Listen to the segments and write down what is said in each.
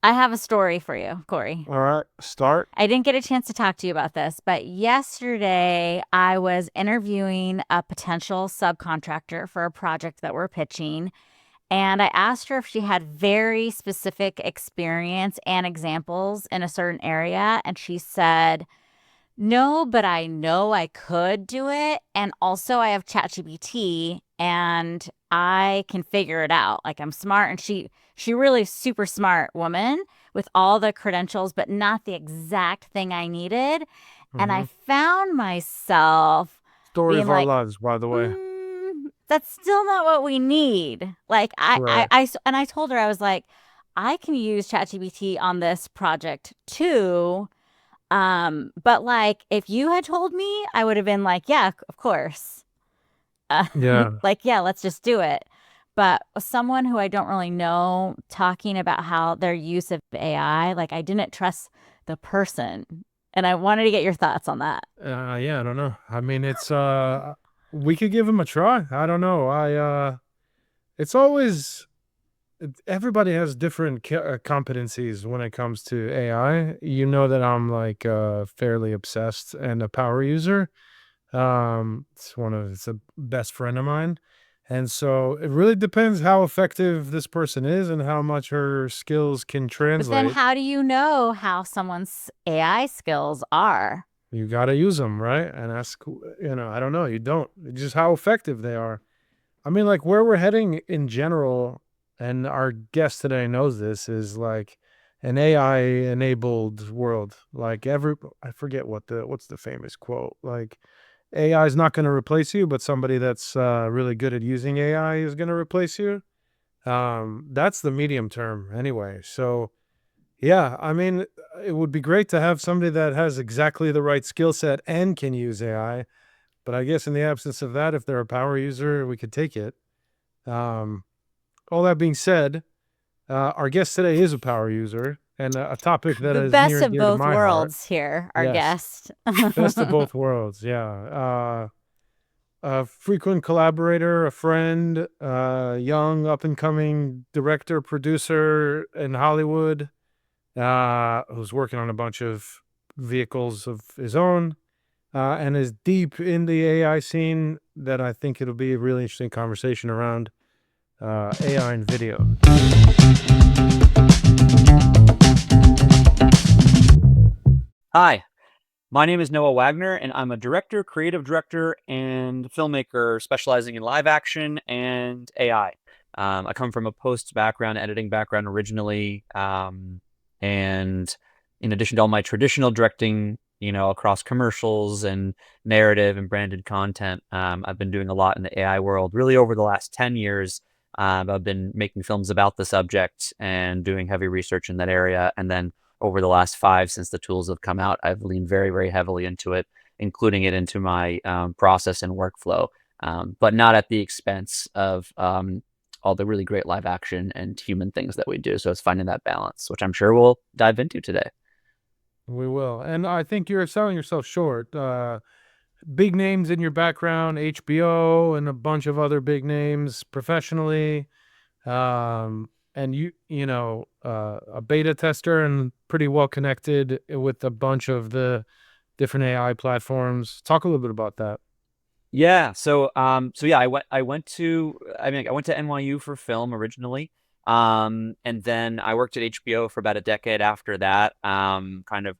I have a story for you, Kory. All right, start. I didn't get a chance to talk to you about this, but yesterday I was interviewing a potential subcontractor for a project that we're pitching. And I asked her if she had very specific experience and examples in a certain area. And she said, no, but I know I could do it. And also, I have ChatGPT and I can figure it out. Like I'm smart, and she really super smart woman with all the credentials, but not the exact thing I needed. And I hmm found myself Story being of our like, lives, by the way. that's still not what we need. Like Right. and I told her, I was like, I can use ChatGPT on this project too. But like if you had told me, I would have been like, yeah, of course. Uh, Yeah. like, yeah, let's just do it. But someone who I don't really know talking about how their use of AI, like I didn't trust the person. And I wanted to get your thoughts on that. Yeah, I don't know. I mean, we could give him a try. I don't know. It's always everybody has different competencies when it comes to AI. You know that I'm like fairly obsessed and a power user. It's a best friend of mine. And so it really depends how effective this person is and how much her skills can But then translate. how do you know how someone's AI skills are? You got to use them, right? And ask, I don't know. You don't. It's just how effective they are. I mean, like where we're heading in general, and our guest today knows this, is like an AI enabled world. Like I forget what's the famous quote. Like AI is not going to replace you, but somebody that's really good at using AI is going to replace you. That's the medium term anyway. So yeah, I mean, it would be great to have somebody that has exactly the right skill set and can use AI. But I guess in the absence of that, if they're a power user, we could take it. Um, all that being said, our guest today is a power user and a topic that The is near best and of dear to both my heart. worlds here, our Yes, guest. best of both worlds. Yeah. A frequent collaborator, a friend, young up and coming director, producer in Hollywood, who's working on a bunch of vehicles of his own, and is deep in the AI scene. That I think it'll be a really interesting conversation around AI and video. Hi, my name is Noah Wagner, and I'm a director, creative director, and filmmaker specializing in live action and AI. I come from a post background, editing background originally, and in addition to all my traditional directing, across commercials and narrative and branded content, I've been doing a lot in the AI world really over the last 10 years. I've been making films about the subject and doing heavy research in that area, and then over the last 5 since the tools have come out, I've leaned very, very heavily into it, including it into my process and workflow, but not at the expense of all the really great live action and human things that we do. So it's finding that balance, which I'm sure we'll dive into today. We will, and I think you're selling yourself short. Big names in your background, HBO, and a bunch of other big names professionally. And a beta tester and pretty well connected with a bunch of the different AI platforms. Talk a little bit about that. Yeah. So yeah, I went to NYU for film originally. And then I worked at HBO for about a decade after that, kind of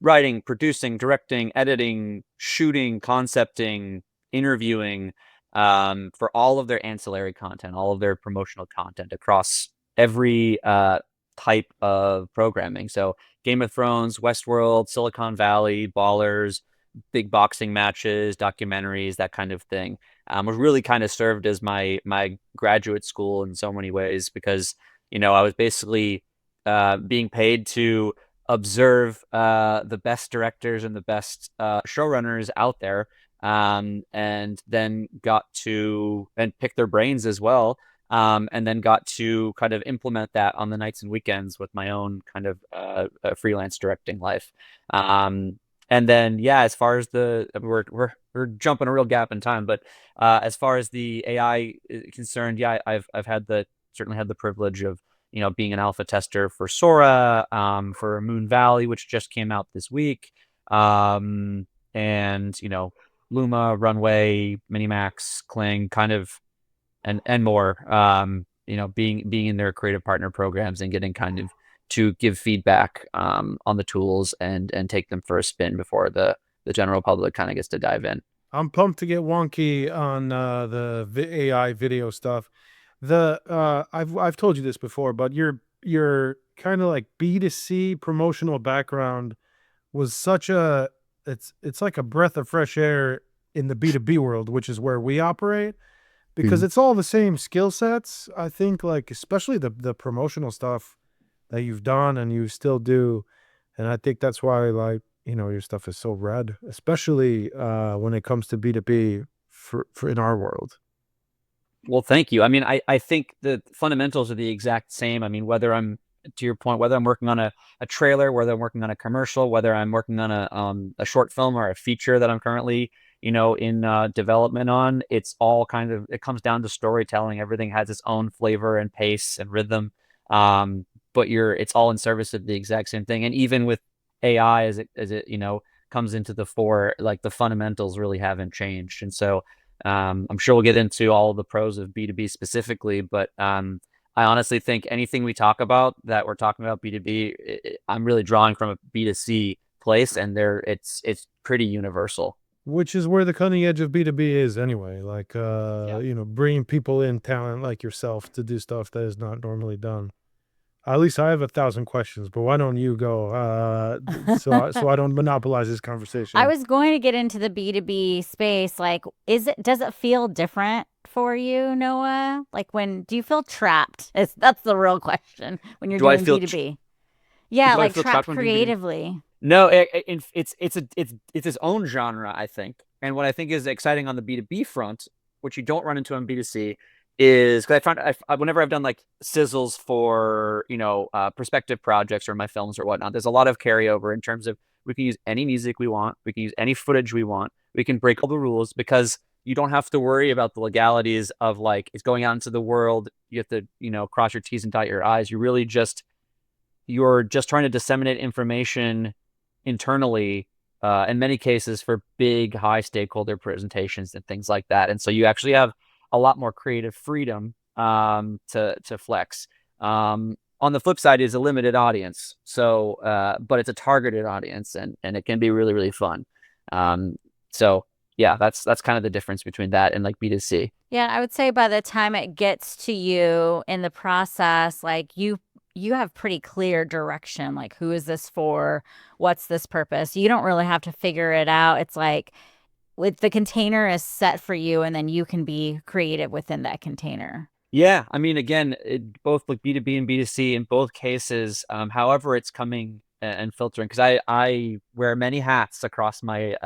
writing, producing, directing, editing, shooting, concepting, interviewing, for all of their ancillary content, all of their promotional content across every type of programming. So Game of Thrones, Westworld, Silicon Valley, Ballers, big boxing matches, documentaries, that kind of thing. Was really kind of served as my graduate school in so many ways because I was basically being paid to observe the best directors and the best showrunners out there, and then got to and pick their brains as well. And then got to kind of implement that on the nights and weekends with my own kind of freelance directing life. And then, yeah, as far as we're jumping a real gap in time, but as far as the AI is concerned, yeah, I've certainly had the privilege of being an alpha tester for Sora, for Moon Valley, which just came out this week, and Luma, Runway, Minimax, Kling, kind of, and more. Being in their creative partner programs and getting kind of to give feedback on the tools and take them for a spin before the general public kind of gets to dive in. I'm pumped to get wonky on the AI video stuff. I've told you this before, but your kind of like B2C promotional background was such a it's like a breath of fresh air in the B2B world, which is where we operate, because it's all the same skill sets. I think, like, especially the promotional stuff that you've done and you still do, and I think that's why, like, your stuff is so rad, especially when it comes to B2B for in our world. Well, thank you. I mean, I think the fundamentals are the exact same. I mean, to your point, whether I'm working on a trailer, whether I'm working on a commercial, whether I'm working on a short film or a feature that I'm currently, in development on, it's all it comes down to storytelling. Everything has its own flavor and pace and rhythm. But it's all in service of the exact same thing. And even with AI, as it comes into the fore, like, the fundamentals really haven't changed. And so I'm sure we'll get into all the pros of B2B specifically, but I honestly think anything we talk about that we're talking about B2B, I'm really drawing from a B2C place, and it's pretty universal. Which is where the cutting edge of B2B is anyway. Like, bringing people in, talent like yourself, to do stuff that is not normally done. Alisa, I have 1,000 questions, but why don't you go? So I don't monopolize this conversation. I was going to get into the B2B space. Like, does it feel different for you, Noah? Like, do you feel trapped? That's the real question when you're doing B2B. Yeah, like trapped creatively. No, it's its own genre, I think. And what I think is exciting on the B2B front, which you don't run into on B2C, is because I found whenever I've done like sizzles for prospective projects or my films or whatnot, there's a lot of carryover in terms of we can use any music we want, we can use any footage we want, we can break all the rules, because you don't have to worry about the legalities of, like, it's going out into the world. You have to cross your T's and dot your I's. You're just trying to disseminate information internally, in many cases for big, high stakeholder presentations and things like that. And so you actually have a lot more creative freedom to flex. On the flip side is a limited audience. So, but it's a targeted audience, and it can be really, really fun. So yeah, that's kind of the difference between that and like B2C. Yeah, I would say by the time it gets to you in the process, like, you have pretty clear direction, like, who is this for? What's this purpose? You don't really have to figure it out. It's like, the container is set for you, and then you can be creative within that container. Yeah, I mean, again, both like B2B and B2C, in both cases, however it's coming and filtering, because I wear many hats across my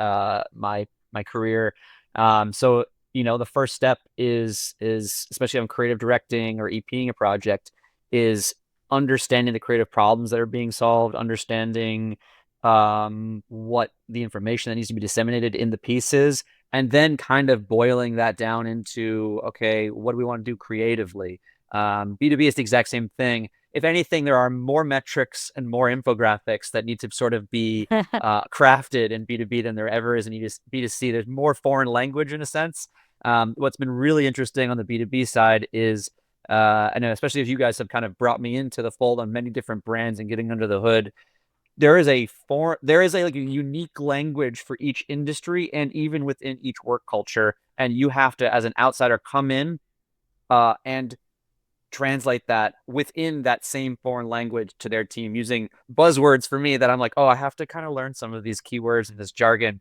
my career. So the first step is especially on creative directing or EPing a project, is understanding the creative problems that are being solved, understanding what the information that needs to be disseminated in the pieces, and then kind of boiling that down into, okay, what do we want to do creatively? B2B is the exact same thing. If anything, there are more metrics and more infographics that need to sort of be crafted in B2B than there ever is in B2C. There's more foreign language in a sense. What's been really interesting on the B2B side is, I know, especially if you guys have kind of brought me into the fold on many different brands and getting under the hood, there is a like a unique language for each industry and even within each work culture. And you have to, as an outsider, come in and translate that within that same foreign language to their team, using buzzwords for me that I'm like, oh, I have to kind of learn some of these keywords and this jargon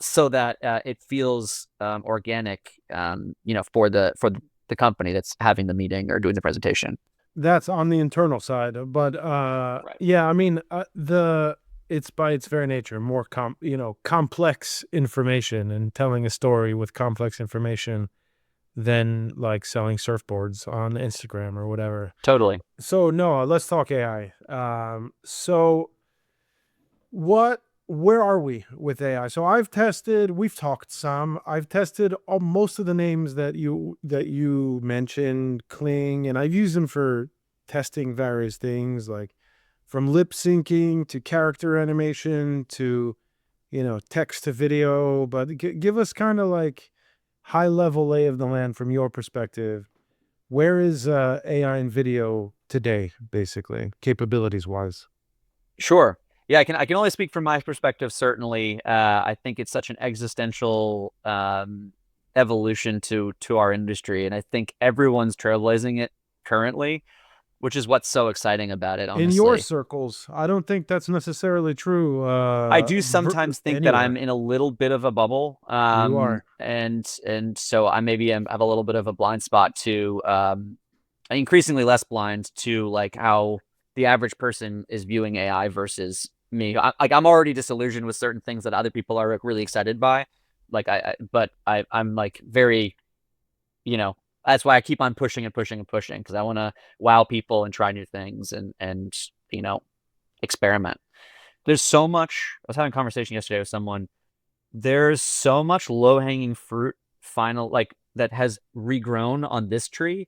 so that it feels organic, for the company that's having the meeting or doing the presentation. That's on the internal side, but Right. yeah, I mean, it's by its very nature more complex information, and telling a story with complex information than like selling surfboards on Instagram or whatever. Totally. So Noah, let's talk AI. So where are we with AI? So we've talked some. I've tested most of the names that you mentioned, Kling, and I've used them for testing various things, like from lip syncing to character animation to, text to video. But give us kind of like high level lay of the land from your perspective. Where is AI in video today, basically, capabilities wise? Sure. Yeah, I can only speak from my perspective, certainly. I think it's such an existential evolution to our industry, and I think everyone's trailblazing it currently, which is what's so exciting about it, In your honestly. circles, I don't think that's necessarily true. I do sometimes think that I'm Anywhere in a little bit of a bubble, you are. and so I maybe have a little bit of a blind spot to, increasingly less blind to like how the average person is viewing AI versus me. I'm already disillusioned with certain things that other people are like, really excited by. Like but I'm like very, that's why I keep on pushing and pushing and pushing, because I want to wow people and try new things and experiment. There's so much. I was having a conversation yesterday with someone. There's so much low-hanging fruit like that has regrown on this tree.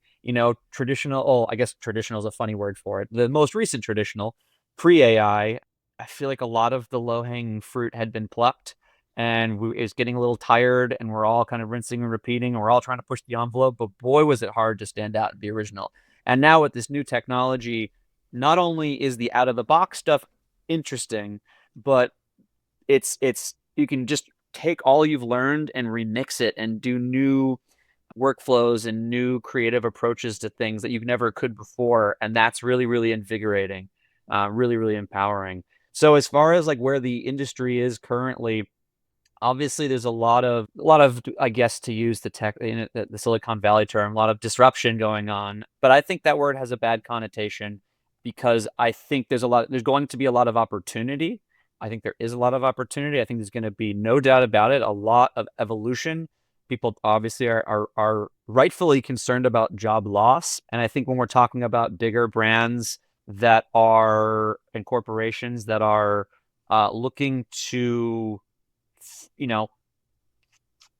Traditional, I guess traditional is a funny word for it. The most recent traditional, pre-AI, I feel like a lot of the low-hanging fruit had been plucked and is getting a little tired, and we're all kind of rinsing and repeating, and we're all trying to push the envelope, but boy, was it hard to stand out and be original. And now with this new technology, not only is the out-of-the-box stuff interesting, but it's you can just take all you've learned and remix it and do new workflows and new creative approaches to things that you've never could before, and that's really, really invigorating, really, really empowering. So as far as like where the industry is currently, obviously there's a lot of I guess, to use the tech, the Silicon Valley term, a lot of disruption going on, but I think that word has a bad connotation, because I think there's going to be a lot of opportunity. I think there is a lot of opportunity. I think there's going to be, no doubt about it, a lot of evolution. People obviously are rightfully concerned about job loss, and I think when we're talking about bigger brands that are, and corporations that are looking to, you know,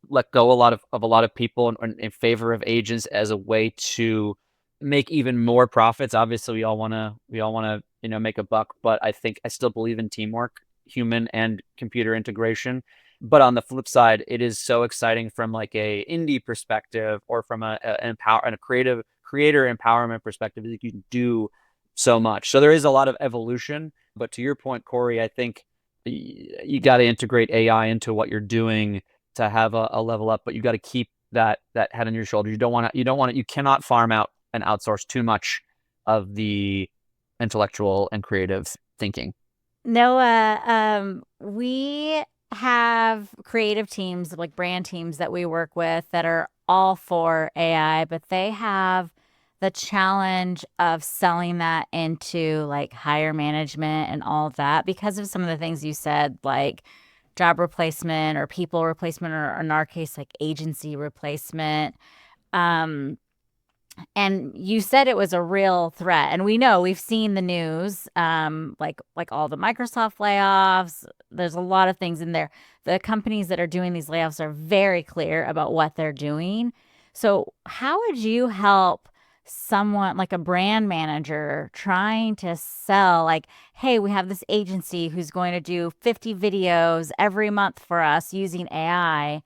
let go a lot of people in favor of agents as a way to make even more profits. Obviously, we all want to make a buck, but I think I still believe in teamwork, human and computer integration. But on the flip side, it is so exciting from like a indie perspective, or from a creator empowerment perspective, that you can do so much. So there is a lot of evolution. But to your point, Kory, I think you got to integrate AI into what you're doing to have a level up, but you got to keep that head on your shoulder. You cannot farm out and outsource too much of the intellectual and creative thinking. Noah, we have creative teams, like brand teams that we work with, that are all for AI, but they have the challenge of selling that into like higher management and all of that, because of some of the things you said, like job replacement or people replacement, or in our case, like agency replacement. Um, and you said it was a real threat, and we've seen the news, like all the Microsoft layoffs. There's a lot of things in there. The companies that are doing these layoffs are very clear about what they're doing. So how would you help someone like a brand manager trying to sell, like, hey, we have this agency who's going to do 50 videos every month for us using AI?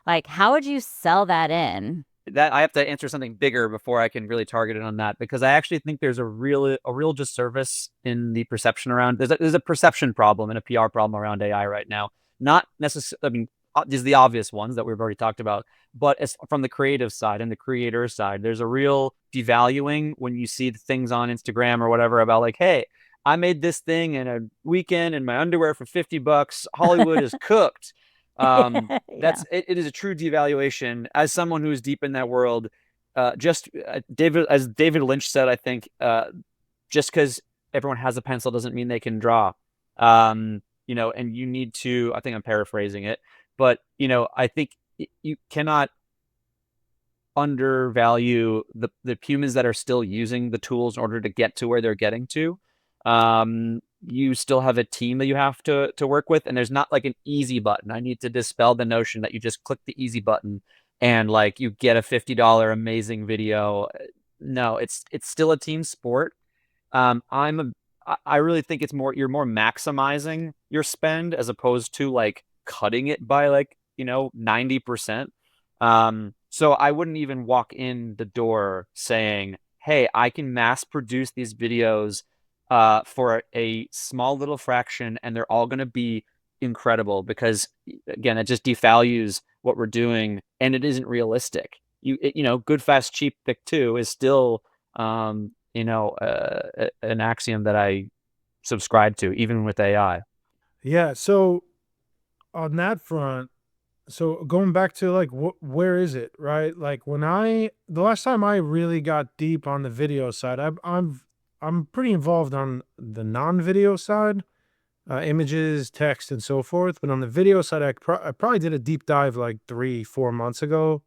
Like, how would you sell that in? That I have to answer something bigger before I can really target it on that, because I actually think there's a real disservice in the perception around. There's a perception problem and a PR problem around AI right now. Not necessarily. I mean, these are the obvious ones that we've already talked about, but as from the creative side and the creator side, there's a real devaluing when you see the things on Instagram or whatever about like, hey, I made this thing in a weekend in my underwear for $50. Hollywood is cooked. Yeah. It is a true devaluation. As someone who is deep in that world, David Lynch said, I think, just because everyone has a pencil doesn't mean they can draw. And you need to, I think I'm paraphrasing it, but I think you cannot undervalue the humans that are still using the tools in order to get to where they're getting to. You still have a team that you have to work with, and there's not like an easy button. I need to dispel the notion that you just click the easy button and like you get a $50 amazing video. No, it's still a team sport. I really think you're more maximizing your spend as opposed to like cutting it by like, 90%. So I wouldn't even walk in the door saying, hey, I can mass produce these videos for a small little fraction and they're all going to be incredible, because again, it just devalues what we're doing and it isn't realistic. Good, fast, cheap, pick two is still an axiom that I subscribe to, even with AI. Yeah. So on that front, so going back to like where is it, right? Like the last time I really got deep on the video side, I'm pretty involved on the non-video side, images, text, and so forth. But on the video side, I probably did a deep dive like 3-4 months ago.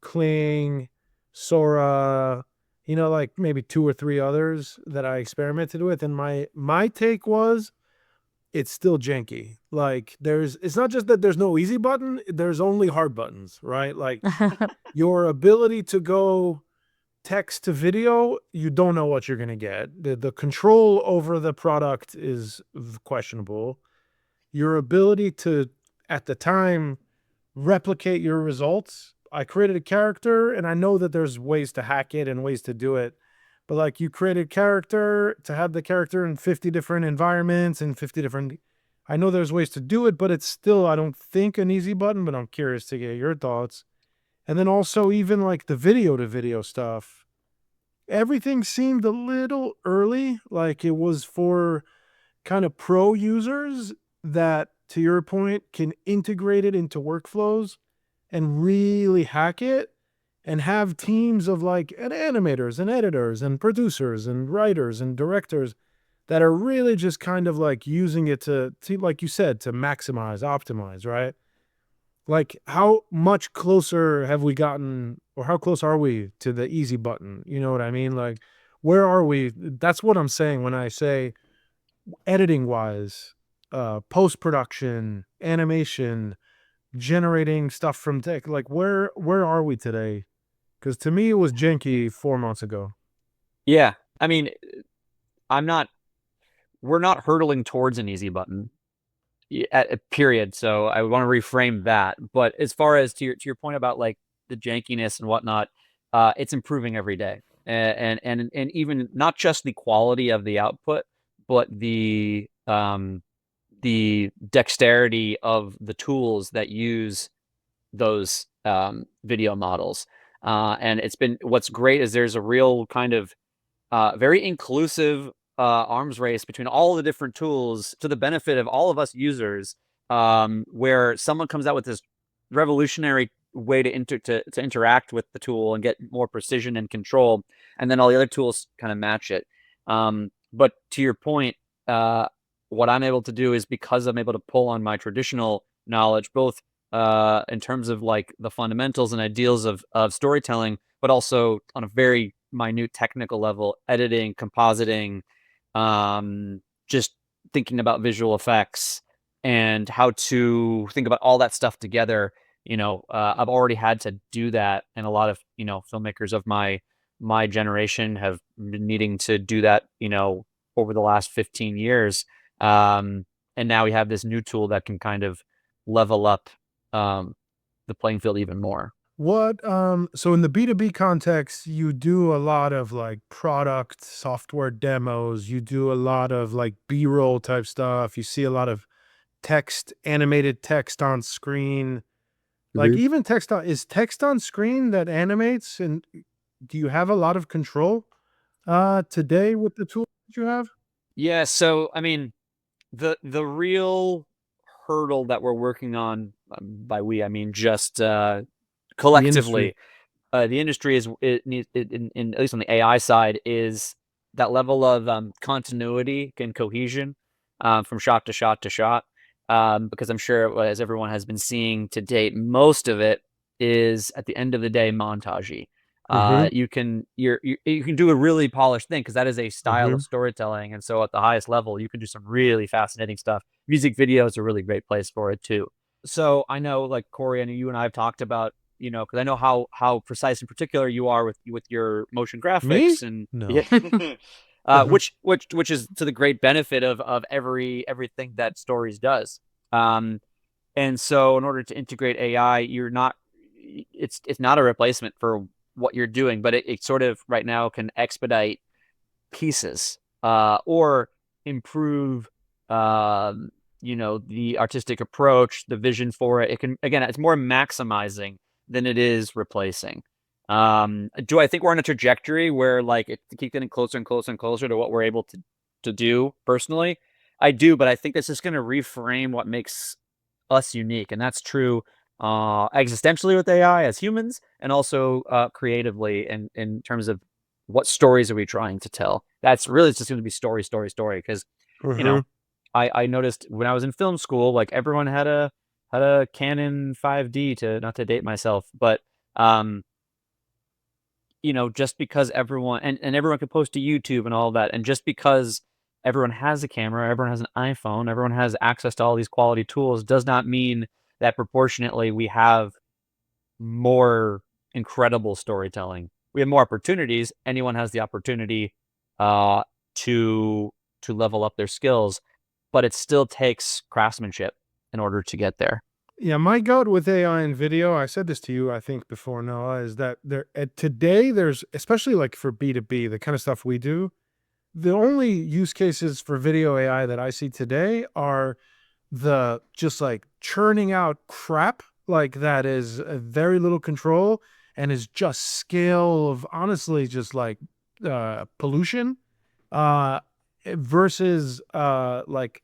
Kling, Sora, like maybe 2 or 3 others that I experimented with, and my take was it's still janky. Like it's not just that there's no easy button, there's only hard buttons, right? Like your ability to go text to video, you don't know what you're going to get. The control over the product is questionable. Your ability to, at the time, replicate your results. I created a character and I know that there's ways to hack it and ways to do it. But like you created character to have the character in 50 different environments and 50 different, I know there's ways to do it, but it's still, I don't think, an easy button, but I'm curious to get your thoughts. And then also even like the video to video stuff, everything seemed a little early. Like it was for kind of pro users that, to your point, can integrate it into workflows and really hack it and have teams of like animators and editors and producers and writers and directors that are really just kind of like using it to like you said, to maximize, optimize, right? Like how much closer have we gotten, or how close are we to the easy button? You know what I mean? Like where are we? That's what I'm saying when I say editing wise, post-production, animation, generating stuff from tech. Like where are we today? Because to me it was janky 4 months ago. Yeah. I mean, I'm not, we're not hurtling towards an easy button at a period. So I want to reframe that. But as far as to your point about like the jankiness and whatnot, it's improving every day. And even not just the quality of the output, but the dexterity of the tools that use those video models. And what's great is there's a real kind of very inclusive arms race between all the different tools to the benefit of all of us users, where someone comes out with this revolutionary way to interact with the tool and get more precision and control, and then all the other tools kind of match it. But to your point, what I'm able to do is, because I'm able to pull on my traditional knowledge, both in terms of like the fundamentals and ideals of storytelling, but also on a very minute technical level, editing, compositing, just thinking about visual effects and how to think about all that stuff together. I've already had to do that, and a lot of filmmakers of my generation have been needing to do that over the last 15 years. And now we have this new tool that can kind of level up the playing field even more. What so in the B2B context, you do a lot of like product software demos, you do a lot of like B-roll type stuff, you see a lot of text, animated text on screen. Like even text on screen that animates, and do you have a lot of control today with the tools that you have? Yeah, so I mean, the real hurdle that we're working on, by we I mean just The industry. collectively, the industry is it needs at least on the AI side, is that level of continuity and cohesion from shot to shot to shot. Because I'm sure, as everyone has been seeing to date, most of it is at the end of the day montagey. Mm-hmm. You can do a really polished thing because that is a style Mm-hmm. of storytelling, and so at the highest level, you can do some really fascinating stuff. Music video is a really great place for it too. So I know, like Kory, and you and I have talked about because I know how precise and particular you are with your motion Me? graphics and No. which is to the great benefit of everything that Stories does. And so in order to integrate AI, it's not a replacement for what you're doing, but it sort of right now can expedite pieces or improve the artistic approach, the vision for it. It can, again, it's more maximizing than it is replacing. Do I think we're on a trajectory where like it keeps getting closer and closer and closer to what we're able to do personally? I do, but I think this is going to reframe what makes us unique, and that's true existentially with AI as humans, and also creatively in terms of what stories are we trying to tell. That's really just going to be story, story, story. Because Mhm. I noticed when I was in film school, like everyone had a Canon 5D, to not to date myself, but just because everyone and everyone could post to YouTube and all that, and just because everyone has a camera, everyone has an iPhone, everyone has access to all these quality tools, does not mean that proportionately we have more incredible storytelling. We have more opportunities. Anyone has the opportunity uh, to level up their skills, but it still takes craftsmanship in order to get there. Yeah, my goat with AI and video, I said this to you, I think, before, Noah, is that today there's, especially like for B2B, the kind of stuff we do, the only use cases for video AI that I see today are the just like churning out crap like that is very little control and is just scale of honestly just like pollution uh versus like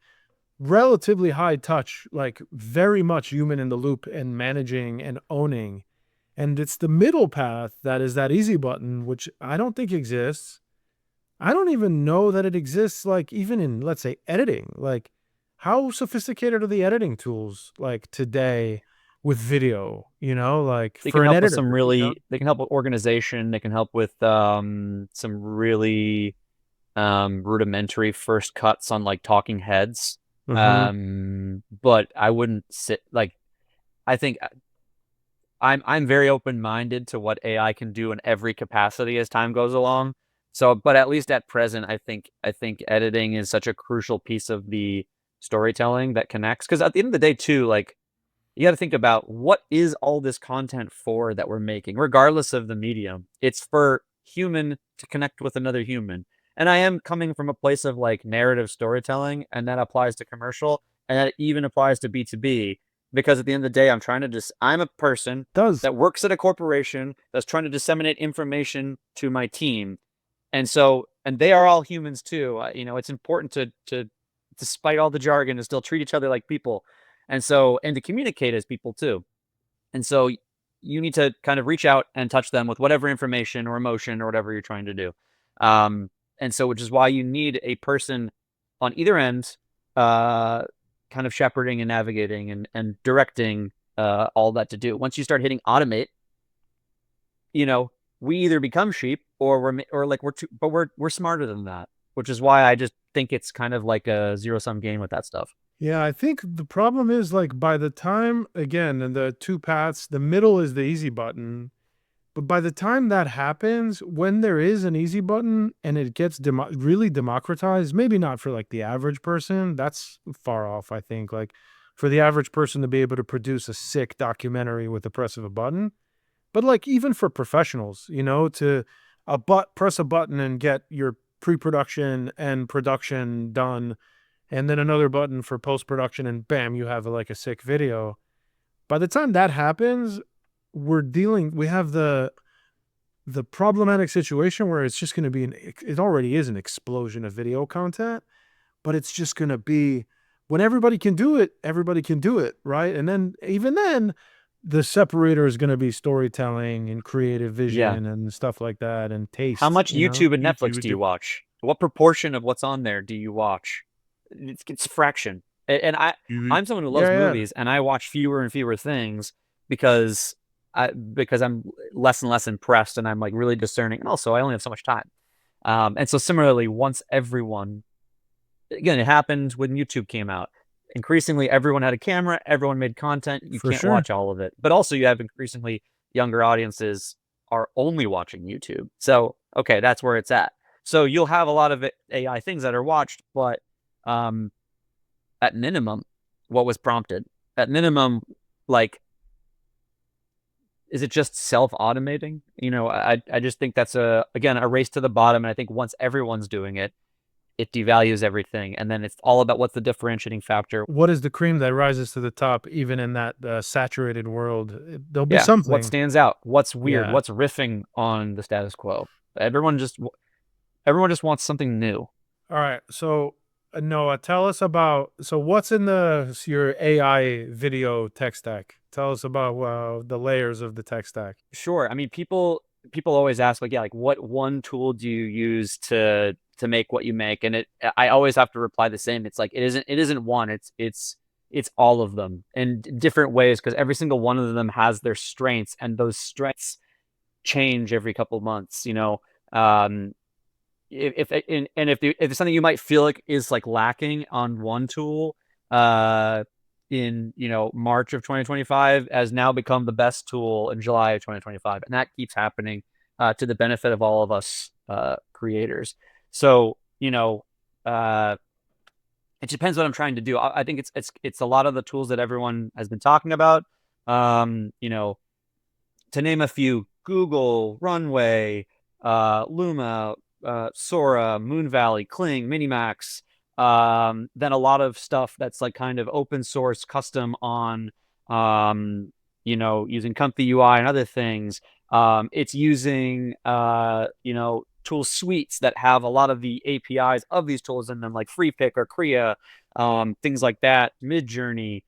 relatively high touch, like very much human in the loop and managing and owning. And it's the middle path that is that easy button, which I don't think exists. I don't even know that it exists, like even in, let's say, editing. Like, how sophisticated are the editing tools like today with video? Like They for can an help with editor. some really, they can help with organization. They can help with some really rudimentary first cuts on like talking heads. Mm-hmm. But I wouldn't sit like, I think I'm very open-minded to what AI can do in every capacity as time goes along. So, but at least at present, I think editing is such a crucial piece of the storytelling that connects. Because at the end of the day, too, like you got to think about what is all this content for that we're making, regardless of the medium. It's for human to connect with another human. And I am coming from a place of like narrative storytelling, and that applies to commercial, and that even applies to B2B. Because at the end of the day, I'm a person Does that works at a corporation that's trying to disseminate information to my team. And so, and they are all humans too. It's important to despite all the jargon, to still treat each other like people. And so, and to communicate as people too. And so you need to kind of reach out and touch them with whatever information or emotion or whatever you're trying to do. Um, and so, which is why you need a person on either end, uh, kind of shepherding and navigating and directing all that to do. Once you start hitting automate, we either become sheep or we're smarter than that, which is why I just think it's kind of like a zero-sum game with that stuff. Yeah, I think the problem is like by the time, again, and the two paths, the middle is the easy button. But by the time that happens, when there is an easy button and it gets really democratized, maybe not for like the average person, that's far off, I think. Like for the average person to be able to produce a sick documentary with the press of a button. But like even for professionals, to press a button and get your pre-production and production done, and then another button for post-production, and bam, you have like a sick video. By the time that happens, we have the problematic situation where it's just going to be it already is an explosion of video content, but it's just going to be when everybody can do it, right? And then even then the separator is going to be storytelling and creative Yeah. vision and stuff like that and How taste, much YouTube and Netflix do you YouTube. watch? What proportion of what's on there do you watch? It's a fraction. And I'm someone who loves Yeah, yeah. movies, and I watch fewer and fewer things because I'm less and less impressed, and I'm like really discerning. And also, I only have so much time. And so similarly, once everyone, again, it happened when YouTube came out. Increasingly, everyone had a camera, everyone made content. You For can't sure. watch all of it, but also you have increasingly younger audiences are only watching YouTube. So, okay, that's where it's at. So you'll have a lot of AI things that are watched, but at minimum, what was prompted? At minimum, like, is it just self-automating? I just think that's again, a race to the bottom. And I think once everyone's doing it, it devalues everything. And then it's all about what's the differentiating factor. What is the cream that rises to the top, even in that saturated world? There'll be Yeah. What something. stands out? What's weird? Yeah. What's riffing on the status quo? Everyone just wants something new. All right. So, Noah, tell us about, so what's in your AI video tech stack? Tell us about the layers of the tech stack. Sure. I mean, people always ask, like, yeah, like, what one tool do you use to make what you make? And I always have to reply the same. It's like, it isn't one. It's all of them in different ways, because every single one of them has their strengths, and those strengths change every couple of months. If there's something you might feel like is like lacking on one tool, in March of 2025, has now become the best tool in July of 2025, and that keeps happening, to the benefit of all of us creators. So it depends what I'm trying to do. I think it's a lot of the tools that everyone has been talking about. To name a few: Google, Runway, Luma, Sora, Moon Valley, Kling, Minimax. Then a lot of stuff that's like kind of open source, custom on, using Comfy UI and other things. It's using, tool suites that have a lot of the APIs of these tools in them, like FreePick or Krea, things like that. Midjourney,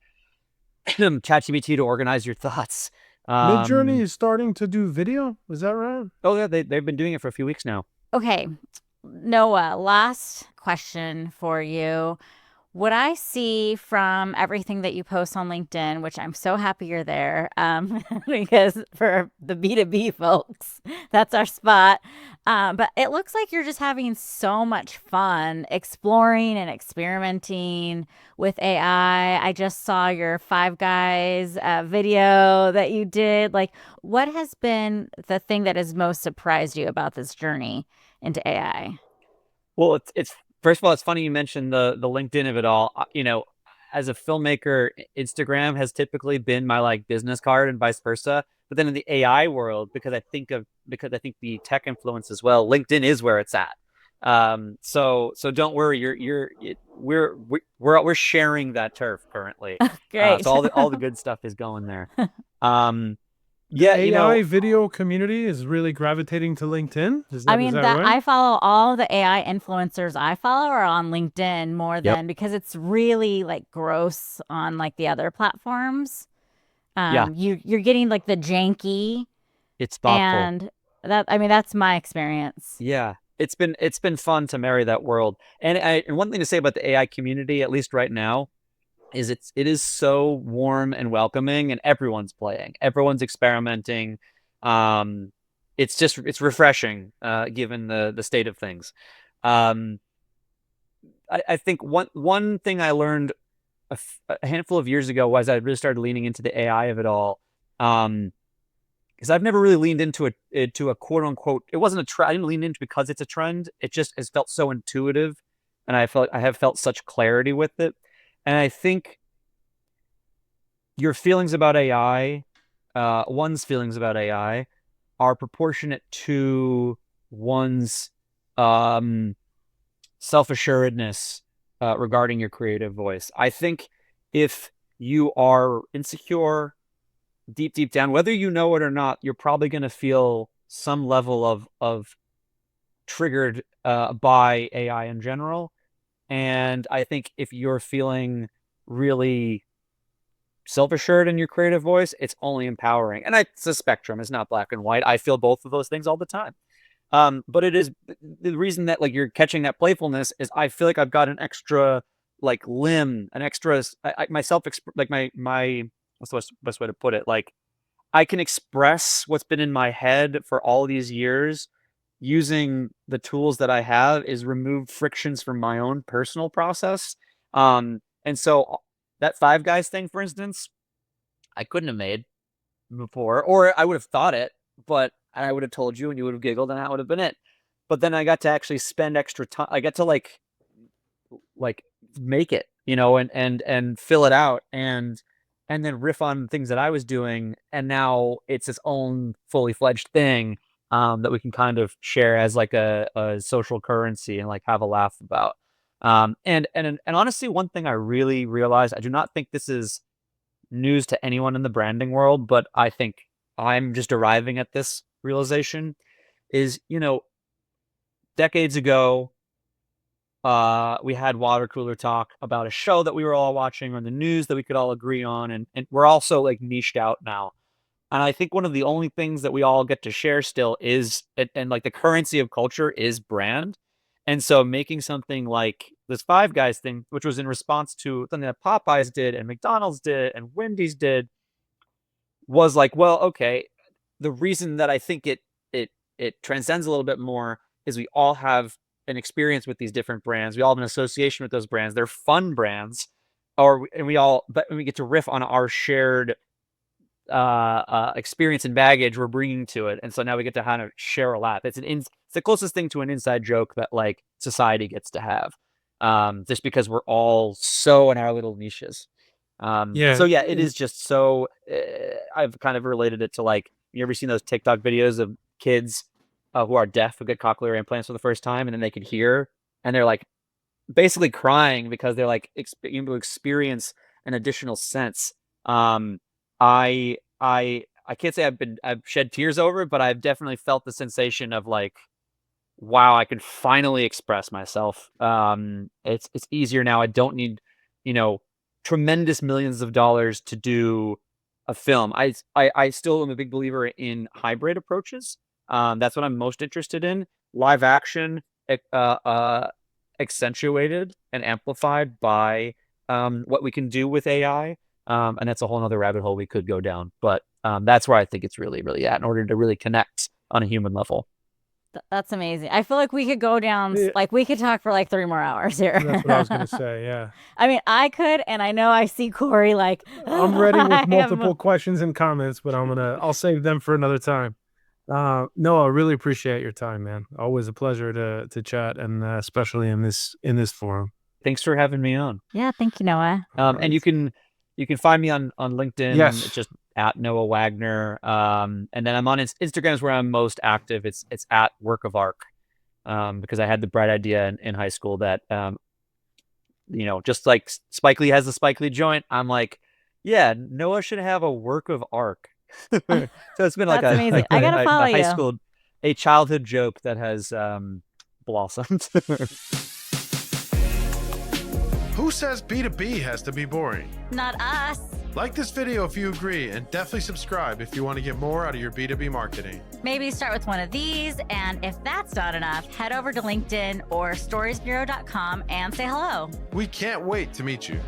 ChatGPT to organize your thoughts. Midjourney is starting to do video. Is that right? Oh yeah, they've been doing it for a few weeks now. Okay, Noah, last question for you. What I see from everything that you post on LinkedIn, which I'm so happy you're there, because for the B2B folks, that's our spot. But it looks like you're just having so much fun exploring and experimenting with AI. I just saw your Five Guys video that you did. Like, what has been the thing that has most surprised you about this journey into AI? Well, it's first of all, it's funny you mentioned the LinkedIn of it all. As a filmmaker, Instagram has typically been my like business card, and vice versa. But then in the AI world, because I think the tech influence as well, LinkedIn is where it's at. So don't worry, we're sharing that turf currently. Great. So all the good stuff is going there. The Yeah, AI video community is really gravitating to LinkedIn. Is I that mean, right? I follow all the AI influencers I follow are on LinkedIn more Yep. than, because it's really like gross on like the other platforms. Yeah, You're getting like the janky, it's thoughtful. and that's my experience. Yeah, it's been fun to marry that world. And one thing to say about the AI community, at least right now, is it is so warm and welcoming, and everyone's playing, everyone's experimenting. Um, it's refreshing, given the state of things. Um, I think one thing I learned a handful of years ago was I really started leaning into the AI of it all. Because I've never really leaned into a quote unquote. It wasn't a trend. I didn't lean into because it's a trend. It just has felt so intuitive, and I have felt such clarity with it. And I think your feelings about AI, one's feelings about AI, are proportionate to one's um, self-assuredness, regarding your creative voice. I think if you are insecure deep down, whether you know it or not, you're probably going to feel some level of triggered, by AI in general. And I think if you're feeling really self-assured in your creative voice, it's only empowering. And it's a spectrum. It's not black and white. I feel both of those things all the time. But it is the reason that like you're catching that playfulness is I feel like I've got an extra like limb, an extra myself, like my what's the best way to put it? Like, I can express what's been in my head for all these years using the tools that I have, is remove frictions from my own personal process. And so that Five Guys thing, for instance, I couldn't have made. before, or I would have thought it, but I would have told you and you would have giggled and that would have been it. But then I got to actually spend extra time. I got to like make it, and fill it out and then riff on things that I was doing. And now it's its own fully fledged thing that we can kind of share as like a social currency and like have a laugh about. And honestly, one thing I really realized, I do not think this is news to anyone in the branding world, but I think I'm just arriving at this realization is, decades ago, we had water cooler talk about a show that we were all watching or the news that we could all agree on. And we're also like niched out now. And I think one of the only things that we all get to share still is, and like the currency of culture is brand. And so making something like this Five Guys thing, which was in response to something that Popeyes did and McDonald's did and Wendy's did, was like, well, okay, the reason that I think it transcends a little bit more is we all have an experience with these different brands. We all have an association with those brands. They're fun brands, and we get to riff on our shared experience and baggage we're bringing to it. And so now we get to kind of share a laugh. It's the closest thing to an inside joke that like society gets to have, just because we're all so in our little niches. So yeah, it is just so. I've kind of related it to like, you ever seen those TikTok videos of kids who are deaf who get cochlear implants for the first time, and then they can hear, and they're like basically crying because they're like able to experience an additional sense. I can't say I've shed tears over it, but I've definitely felt the sensation of like, wow, I can finally express myself. It's easier now. I don't need, tremendous millions of dollars to do a film. I still am a big believer in hybrid approaches. That's what I'm most interested in. Live action, accentuated and amplified by what we can do with AI. And that's a whole other rabbit hole we could go down. But that's where I think it's really, really at in order to really connect on a human level. That's amazing. I feel like we could go down, like we could talk for like 3 more hours here. That's what I was going to say. Yeah. I mean, I could, and I know I see Kory like, I'm ready with multiple questions and comments, but I'll save them for another time. Noah, I really appreciate your time, man. Always a pleasure to chat, and especially in this forum. Thanks for having me on. Yeah, thank you, Noah. Right. And you can find me on LinkedIn. Yes. It's just at Noah Wagner. And then I'm on Instagram is where I'm most active. It's at Work of Arc. Because I had the bright idea in high school that just like Spike Lee has the Spike Lee joint, I'm like, yeah, Noah should have a Work of Arc. So it's been like amazing. I gotta follow a high you. school, a childhood joke that has blossomed. Who says B2B has to be boring? Not us. Like this video if you agree, and definitely subscribe if you want to get more out of your B2B marketing. Maybe start with one of these, and if that's not enough, head over to LinkedIn or storiesbureau.com and say hello. We can't wait to meet you.